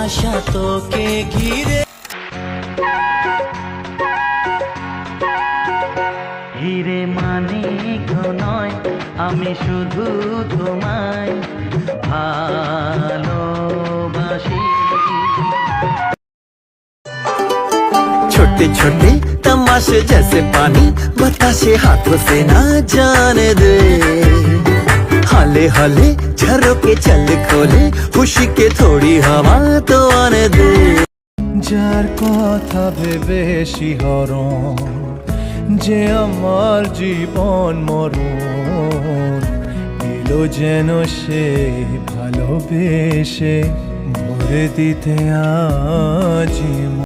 আশা তোকে ঘিরে। ঘিরে মানে নয়, আমি শুধু তোমায় ভালোবাসি। छोटे छोटे तमाशे जैसे पानी बतासे हाथों से ना जाने दे। हाले हाले झरोके चल खोले खुशी के थोड़ी हवा तो आने दे। যার কথা ভেবে শিহরণ, যে আমার জীবন মরণ, এলো যেন সে ভালোবেসে ভরে দিতে আজি।